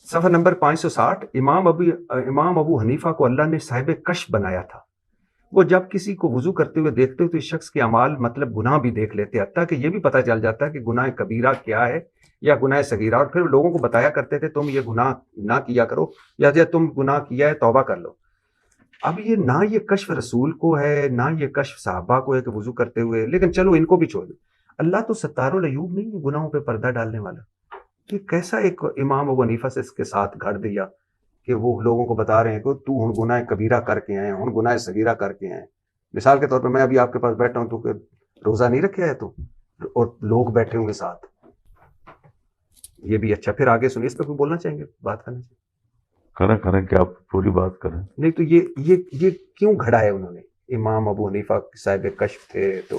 صفحہ نمبر 560. امام ابو حنیفہ کو اللہ نے صاحب کشف بنایا تھا. وہ جب کسی کو وضو کرتے ہوئے دیکھتے تو اس شخص کے اعمال مطلب گناہ بھی دیکھ لیتے، حتیٰ کہ یہ بھی پتہ چل جاتا کہ گناہ کبیرہ کیا ہے یا گناہ صغیرہ، اور پھر لوگوں کو بتایا کرتے تھے تم یہ گناہ نہ کیا کرو، یا تم گناہ کیا ہے توبہ کر لو. اب یہ نہ یہ کشف رسول کو ہے نہ یہ کشف صحابہ کو ہے کہ وضو کرتے ہوئے، لیکن چلو ان کو بھی چھوڑ دیں. اللہ تو ستار العیوب نہیں ہے گناہوں پہ پردہ ڈالنے والا. کہ کیسا ایک امام ابو حنیفہ سے اس کے ساتھ گھڑ دیا کہ وہ لوگوں کو بتا رہے ہیں کہ تو ہن گناہ کبیرہ کر کے آئے، ہن گناہ صغیرہ کر کے آئے. مثال کے طور پہ میں ابھی آپ کے پاس بیٹھا ہوں تو کہ روزہ نہیں رکھا ہے تو، اور لوگ بیٹھے ہوں گے ساتھ. یہ بھی اچھا. پھر آگے سنیے، اس پہ کوئی بولنا چاہیں گے، بات کرنا چاہیں؟ کریں کہ آپ پوری بات کریں. نہیں تو یہ کیوں گھڑا ہے انہوں نے؟ امام ابو حنیفہ صاحب کشف تھے تو.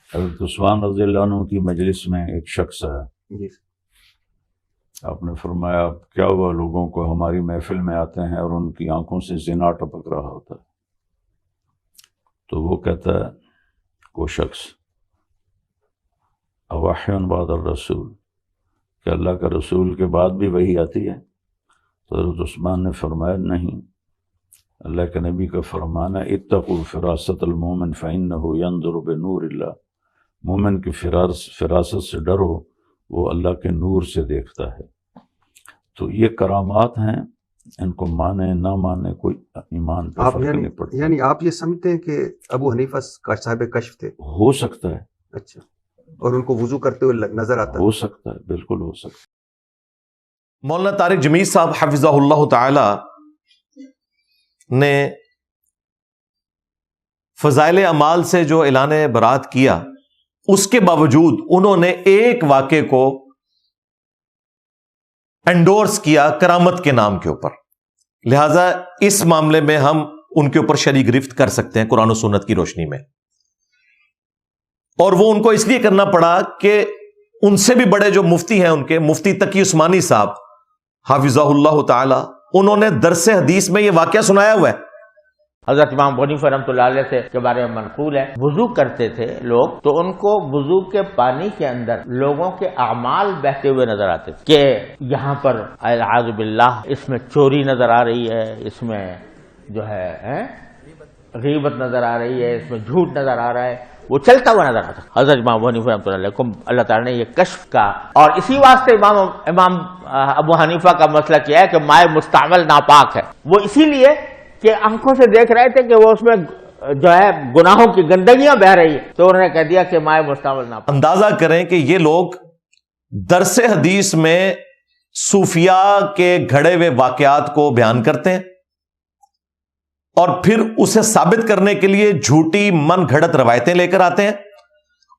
حضرت عثمان رضی اللہ عنہ کی مجلس میں ایک شخص ہے، جی آپ نے فرمایا کیا ہوا لوگوں کو ہماری محفل میں آتے ہیں اور ان کی آنکھوں سے زنا ٹپک رہا ہوتا ہے. تو وہ کہتا ہے وہ شخص اواحی بعد الرسول، کہ اللہ کا رسول کے بعد بھی وہی آتی ہے؟ تو حضرت عثمان نے فرمایا نہیں، اللہ کے نبی کا فرمان ہے اتقوا فراست المومن فإنہ ينظر بنور اللہ، مومن کی فراست سے ڈرو، وہ اللہ کے نور سے دیکھتا ہے. تو یہ کرامات ہیں، ان کو مانے نہ مانے کوئی ایمان پہ فرق نہیں پڑتا. یعنی آپ یہ سمجھتے ہیں کہ ابو حنیفہ صاحب کشف تھے؟ ہو سکتا ہے. اچھا. اور ان کو وضو کرتے ہوئے نظر آتا؟ ہو سکتا ہے، بالکل ہو سکتا ہے. مولانا طارق جمیل صاحب حفظہ اللہ تعالی نے فضائل اعمال سے جو اعلان برات کیا، اس کے باوجود انہوں نے ایک واقعے کو انڈورس کیا کرامت کے نام کے اوپر. لہذا اس معاملے میں ہم ان کے اوپر شرعی گرفت کر سکتے ہیں قرآن و سنت کی روشنی میں. اور وہ ان کو اس لیے کرنا پڑا کہ ان سے بھی بڑے جو مفتی ہیں، ان کے مفتی تقی عثمانی صاحب حافظہ اللہ تعالی، انہوں نے درس حدیث میں یہ واقعہ سنایا ہوا ہے. حضرت امام ابو حنیفہ رحمۃ اللہ علیہ سے کے بارے میں منقول ہے، وضو کرتے تھے لوگ تو ان کو وضو کے پانی کے اندر لوگوں کے اعمال بہتے ہوئے نظر آتے تھے، کہ یہاں پر اعوذ باللہ اس میں چوری نظر آ رہی ہے، اس میں جو ہے غیبت نظر آ رہی ہے، اس میں جھوٹ نظر آ رہا ہے، وہ چلتا ہوا نظر آتا. حضرت امام ابو حنیفہ رحمۃ اللہ علیہ کو اللہ تعالیٰ نے یہ کشف کا، اور اسی واسطے امام ابو حنیفہ کا مسئلہ کیا ہے کہ مائع مستعمل ناپاک ہے. وہ اسی لیے کہ آنکھوں سے دیکھ رہے تھے کہ وہ اس میں جو ہے گناہوں کی گندگیاں بہ رہی ہے، تو انہوں نے کہہ دیا کہ مائع مستعمل ناپاک. اندازہ کریں کہ یہ لوگ درس حدیث میں صوفیاء کے گھڑے ہوئے واقعات کو بیان کرتے ہیں اور پھر اسے ثابت کرنے کے لیے جھوٹی من گھڑت روایتیں لے کر آتے ہیں،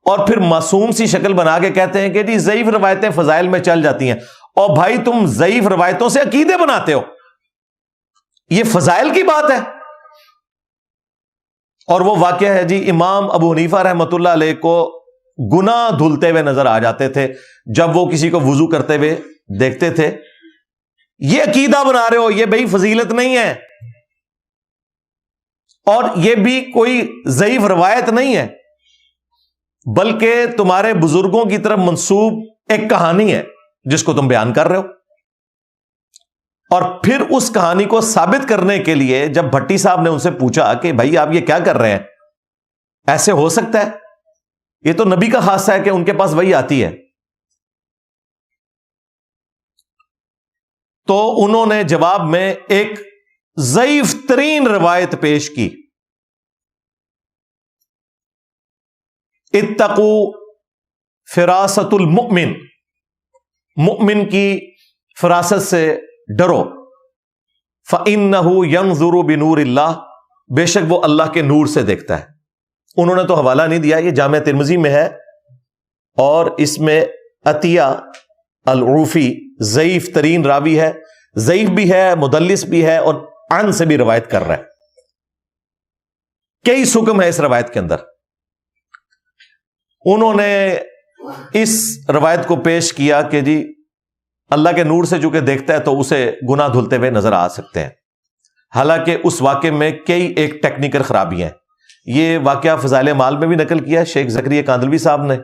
اور پھر معصوم سی شکل بنا کے کہتے ہیں کہ جی ضعیف روایتیں فضائل میں چل جاتی ہیں. اور بھائی تم ضعیف روایتوں سے عقیدے بناتے ہو، یہ فضائل کی بات ہے. اور وہ واقعہ ہے جی امام ابو حنیفہ رحمۃ اللہ علیہ کو گناہ دھلتے ہوئے نظر آ جاتے تھے جب وہ کسی کو وضو کرتے ہوئے دیکھتے تھے. یہ عقیدہ بنا رہے ہو، یہ بھائی فضیلت نہیں ہے، اور یہ بھی کوئی ضعیف روایت نہیں ہے، بلکہ تمہارے بزرگوں کی طرف منسوب ایک کہانی ہے جس کو تم بیان کر رہے ہو. اور پھر اس کہانی کو ثابت کرنے کے لیے جب بھٹی صاحب نے ان سے پوچھا کہ بھائی آپ یہ کیا کر رہے ہیں، ایسے ہو سکتا ہے، یہ تو نبی کا خاصہ ہے کہ ان کے پاس وہی آتی ہے، تو انہوں نے جواب میں ایک ضعیف ترین روایت پیش کی. اتقوا فراست المؤمن، مؤمن کی فراست سے ڈرو، فَإِنَّهُ يَنظُرُ بِنُورِ اللَّهِ، بے شک وہ اللہ کے نور سے دیکھتا ہے. انہوں نے تو حوالہ نہیں دیا، یہ جامع ترمذی میں ہے، اور اس میں عطیہ العوفی ضعیف ترین راوی ہے، ضعیف بھی ہے، مدلس بھی ہے، اور عن سے بھی روایت کر رہا ہے. کئی سکم ہے اس روایت کے اندر. انہوں نے اس روایت کو پیش کیا کہ جی اللہ کے نور سے چونکہ دیکھتا ہے تو اسے گناہ دھلتے ہوئے نظر آ سکتے ہیں، حالانکہ اس واقعے میں کئی ایک ٹیکنیکل خرابیاں ہیں. یہ واقعہ فضائل مال میں بھی نقل کیا شیخ زکریا کاندلوی صاحب نے،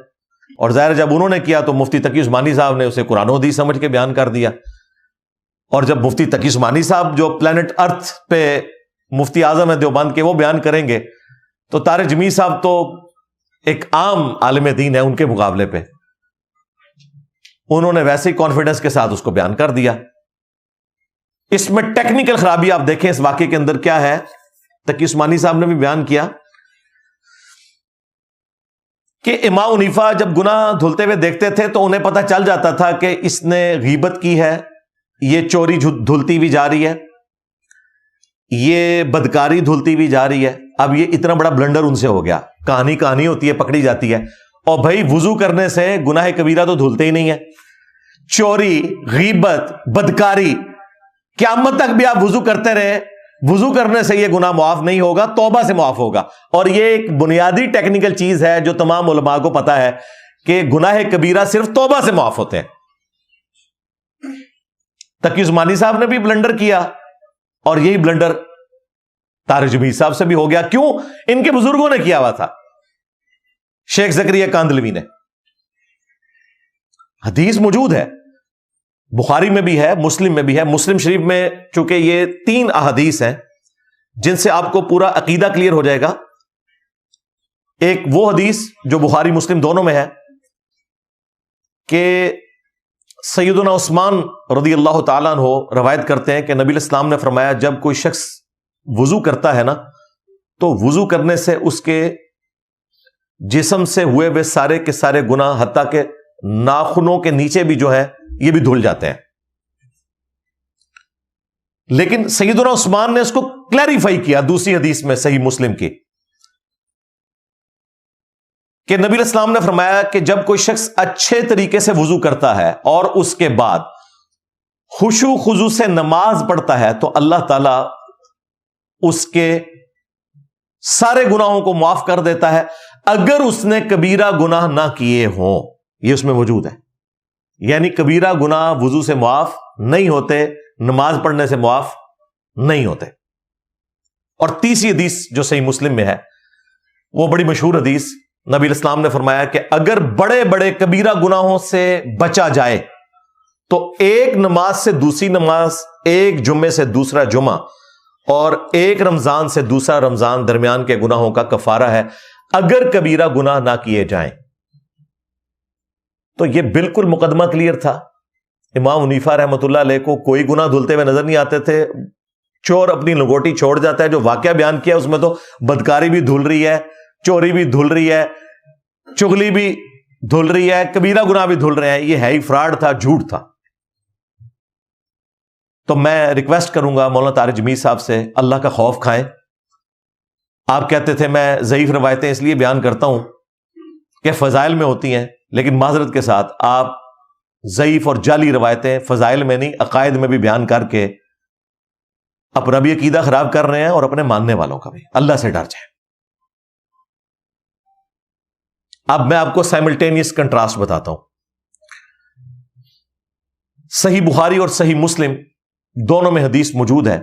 اور ظاہر جب انہوں نے کیا تو مفتی تقی عثمانی صاحب نے اسے قرآن و حدیث سمجھ کے بیان کر دیا. اور جب مفتی تقی عثمانی صاحب جو پلانٹ ارتھ پہ مفتی اعظم ہے دیوبند کے وہ بیان کریں گے تو طارق جمیل صاحب تو ایک عام عالم دین ہے، ان کے مقابلے پہ انہوں نے ویسے ہی کانفیڈنس کے ساتھ اس کو بیان کر دیا۔ اس میں ٹیکنیکل خرابی آپ دیکھیں اس واقعے کے اندر کیا ہے، تقی عثمانی صاحب نے بھی بیان کیا کہ امام حنیفہ جب گناہ دھلتے ہوئے دیکھتے تھے تو انہیں پتہ چل جاتا تھا کہ اس نے غیبت کی ہے، یہ چوری دھلتی بھی جا رہی ہے، یہ بدکاری دھلتی بھی جا رہی ہے۔ اب یہ اتنا بڑا بلنڈر ان سے ہو گیا، کہانی ہوتی ہے، پکڑی جاتی ہے، اور بھائی وضو کرنے سے گناہ کبیرہ تو دھلتے ہی نہیں ہے، چوری، غیبت، بدکاری، قیامت تک بھی آپ وضو کرتے رہے، وضو کرنے سے یہ گناہ معاف نہیں ہوگا، توبہ سے معاف ہوگا۔ اور یہ ایک بنیادی ٹیکنیکل چیز ہے جو تمام علماء کو پتا ہے کہ گناہ کبیرہ صرف توبہ سے معاف ہوتے ہیں۔ تقی عثمانی صاحب نے بھی بلنڈر کیا اور یہی بلنڈر طارق جمیل صاحب سے بھی ہو گیا۔ کیوں؟ ان کے بزرگوں نے کیا ہوا تھا، شیخ زکریا کاندلوی نے۔ حدیث موجود ہے، بخاری میں بھی ہے، مسلم میں بھی ہے۔ مسلم شریف میں چونکہ یہ 3 احادیث ہیں جن سے آپ کو پورا عقیدہ کلیئر ہو جائے گا۔ ایک وہ حدیث جو بخاری مسلم دونوں میں ہے کہ سیدنا عثمان رضی اللہ تعالیٰ عنہ روایت کرتے ہیں کہ نبی علیہ السلام نے فرمایا جب کوئی شخص وضو کرتا ہے نا تو وضو کرنے سے اس کے جسم سے ہوئے ہوئے سارے کے سارے گناہ حتیٰ کہ ناخنوں کے نیچے بھی جو ہے یہ بھی دھل جاتے ہیں۔ لیکن سیدنا عثمان نے اس کو کلیریفائی کیا دوسری حدیث میں صحیح مسلم کی کہ نبی علیہ السلام نے فرمایا کہ جب کوئی شخص اچھے طریقے سے وضو کرتا ہے اور اس کے بعد خشوع خضوع سے نماز پڑھتا ہے تو اللہ تعالی اس کے سارے گناہوں کو معاف کر دیتا ہے اگر اس نے کبیرہ گناہ نہ کیے ہوں۔ یہ اس میں موجود ہے، یعنی کبیرہ گناہ وضو سے معاف نہیں ہوتے، نماز پڑھنے سے معاف نہیں ہوتے۔ اور تیسری حدیث جو صحیح مسلم میں ہے وہ بڑی مشہور حدیث، نبی علیہ السلام نے فرمایا کہ اگر بڑے بڑے کبیرہ گناہوں سے بچا جائے تو ایک نماز سے دوسری نماز، ایک جمعے سے دوسرا جمعہ اور ایک رمضان سے دوسرا رمضان درمیان کے گناہوں کا کفارہ ہے اگر کبیرہ گناہ نہ کیے جائیں۔ تو یہ بالکل مقدمہ کلیئر تھا۔ امام حنیفہ رحمۃ اللہ علیہ کو کوئی گناہ دھلتے ہوئے نظر نہیں آتے تھے۔ چور اپنی لنگوٹی چھوڑ جاتا ہے، جو واقعہ بیان کیا اس میں تو بدکاری بھی دھل رہی ہے، چوری بھی دھل رہی ہے، چغلی بھی دھل رہی ہے، کبیرہ گناہ بھی دھل رہے ہیں۔ یہ ہے ہی فراڈ تھا، جھوٹ تھا۔ تو میں ریکویسٹ کروں گا مولانا طارق جمیل صاحب سے، اللہ کا خوف کھائیں۔ آپ کہتے تھے میں ضعیف روایتیں اس لیے بیان کرتا ہوں کہ فضائل میں ہوتی ہیں، لیکن معذرت کے ساتھ آپ ضعیف اور جعلی روایتیں فضائل میں نہیں عقائد میں بھی بیان کر کے اپنا بھی عقیدہ خراب کر رہے ہیں اور اپنے ماننے والوں کا بھی۔ اللہ سے ڈر جائیں۔ اب میں آپ کو سائملٹینیس کنٹراسٹ بتاتا ہوں۔ صحیح بخاری اور صحیح مسلم دونوں میں حدیث موجود ہے۔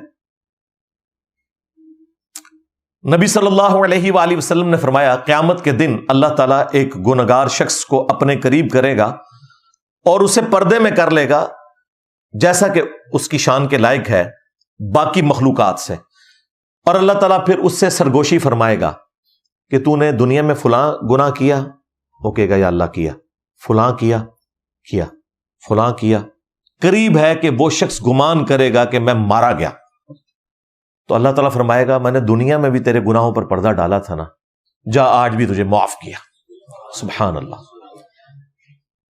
نبی صلی اللہ علیہ وآلہ وسلم نے فرمایا قیامت کے دن اللہ تعالیٰ ایک گنہگار شخص کو اپنے قریب کرے گا اور اسے پردے میں کر لے گا جیسا کہ اس کی شان کے لائق ہے باقی مخلوقات سے، اور اللہ تعالیٰ پھر اس سے سرگوشی فرمائے گا کہ تو نے دنیا میں فلاں گناہ کیا، وہ کہے گا یا اللہ کیا، فلاں کیا، فلاں کیا۔ قریب ہے کہ وہ شخص گمان کرے گا کہ میں مارا گیا، تو اللہ تعالیٰ فرمائے گا میں نے دنیا میں بھی تیرے گناہوں پر پردہ ڈالا تھا نا، جا آج بھی تجھے معاف کیا۔ سبحان اللہ۔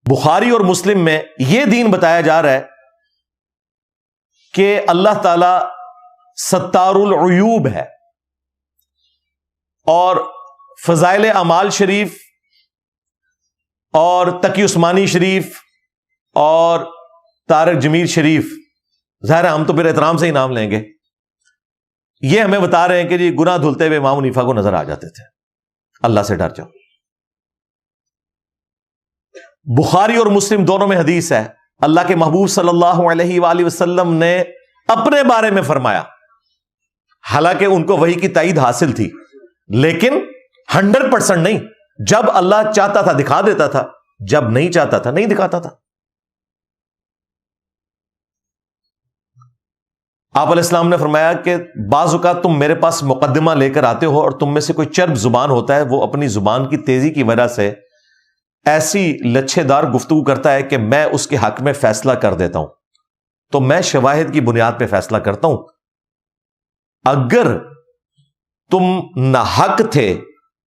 بخاری اور مسلم میں یہ دین بتایا جا رہا ہے کہ اللہ تعالیٰ ستار العیوب ہے، اور فضائل اعمال شریف اور تقی عثمانی شریف اور طارق جمیل شریف، ظاہر ہے ہم تو پھر احترام سے ہی نام لیں گے، یہ ہمیں بتا رہے ہیں کہ جی گناہ دھلتے ہوئے امام حنیفہ کو نظر آ جاتے تھے۔ اللہ سے ڈر جاؤ۔ بخاری اور مسلم دونوں میں حدیث ہے، اللہ کے محبوب صلی اللہ علیہ وآلہ وسلم نے اپنے بارے میں فرمایا، حالانکہ ان کو وحی کی تائید حاصل تھی لیکن 100% نہیں، جب اللہ چاہتا تھا دکھا دیتا تھا، جب نہیں چاہتا تھا نہیں دکھاتا تھا۔ آپ علیہ السلام نے فرمایا کہ بعض اوقات تم میرے پاس مقدمہ لے کر آتے ہو اور تم میں سے کوئی چرب زبان ہوتا ہے، وہ اپنی زبان کی تیزی کی وجہ سے ایسی لچھے دار گفتگو کرتا ہے کہ میں اس کے حق میں فیصلہ کر دیتا ہوں، تو میں شواہد کی بنیاد پہ فیصلہ کرتا ہوں۔ اگر تم ناحق تھے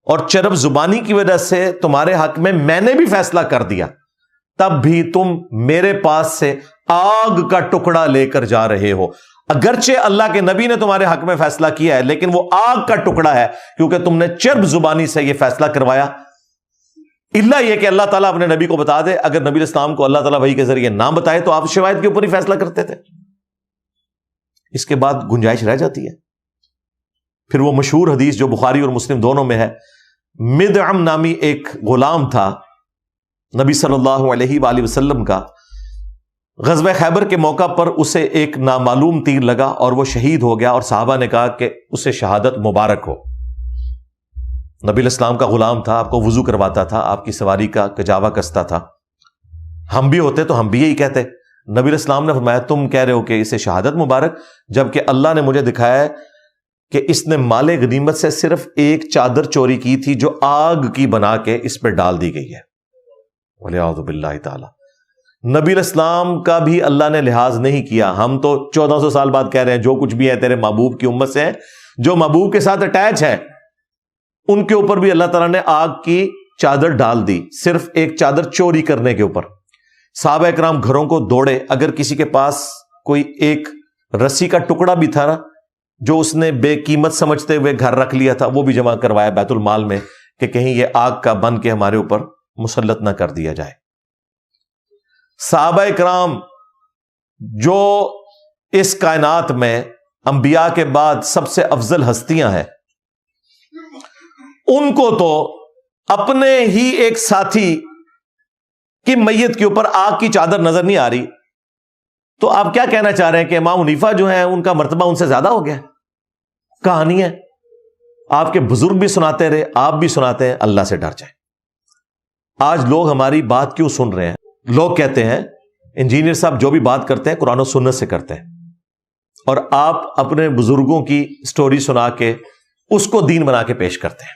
اور چرب زبانی کی وجہ سے تمہارے حق میں نے بھی فیصلہ کر دیا، تب بھی تم میرے پاس سے آگ کا ٹکڑا لے کر جا رہے ہو۔ اگرچہ اللہ کے نبی نے تمہارے حق میں فیصلہ کیا ہے، لیکن وہ آگ کا ٹکڑا ہے، کیونکہ تم نے چرب زبانی سے یہ فیصلہ کروایا۔ الا یہ کہ اللہ تعالیٰ اپنے نبی کو بتا دے، اگر نبی اسلام کو اللہ تعالیٰ وحی کے ذریعے نہ بتائے تو آپ شواہد کے اوپر ہی فیصلہ کرتے تھے۔ اس کے بعد گنجائش رہ جاتی ہے۔ پھر وہ مشہور حدیث جو بخاری اور مسلم دونوں میں ہے، مدعم نامی ایک غلام تھا نبی صلی اللہ علیہ وآلہ وسلم کا، غزوہ خیبر کے موقع پر اسے ایک نامعلوم تیر لگا اور وہ شہید ہو گیا، اور صحابہ نے کہا کہ اسے شہادت مبارک ہو۔ نبی الاسلام کا غلام تھا، آپ کو وضو کرواتا تھا، آپ کی سواری کا کجاوا کستا تھا۔ ہم بھی ہوتے تو ہم بھی یہی کہتے۔ نبی الاسلام نے فرمایا تم کہہ رہے ہو کہ اسے شہادت مبارک، جبکہ اللہ نے مجھے دکھایا ہے کہ اس نے مال غنیمت سے صرف ایک چادر چوری کی تھی جو آگ کی بنا کے اس پہ ڈال دی گئی ہے۔ وَلِعَوْذُ بِاللَّهِ تعالی۔ نبی الاسلام کا بھی اللہ نے لحاظ نہیں کیا۔ ہم تو 1400 سال بعد کہہ رہے ہیں جو کچھ بھی ہے تیرے محبوب کی امت سے ہے، جو محبوب کے ساتھ اٹیچ ہے ان کے اوپر بھی اللہ تعالیٰ نے آگ کی چادر ڈال دی، صرف ایک چادر چوری کرنے کے اوپر۔ صحابہ اکرام گھروں کو دوڑے، اگر کسی کے پاس کوئی ایک رسی کا ٹکڑا بھی تھا نا جو اس نے بے قیمت سمجھتے ہوئے گھر رکھ لیا تھا، وہ بھی جمع کروایا بیت المال میں کہ کہیں یہ آگ کا بن کے ہمارے اوپر مسلط نہ کر دیا جائے۔ صحابہ اکرام جو اس کائنات میں انبیاء کے بعد سب سے افضل ہستیاں ہیں، ان کو تو اپنے ہی ایک ساتھی کی میت کے اوپر آگ کی چادر نظر نہیں آ رہی، تو آپ کیا کہنا چاہ رہے ہیں کہ امام حنیفہ جو ہیں ان کا مرتبہ ان سے زیادہ ہو گیا؟ کہانی ہے، آپ کے بزرگ بھی سناتے رہے، آپ بھی سناتے ہیں۔ اللہ سے ڈر جائیں۔ آج لوگ ہماری بات کیوں سن رہے ہیں؟ لوگ کہتے ہیں انجینئر صاحب جو بھی بات کرتے ہیں قرآن و سنت سے کرتے ہیں، اور آپ اپنے بزرگوں کی سٹوری سنا کے اس کو دین بنا کے پیش کرتے ہیں۔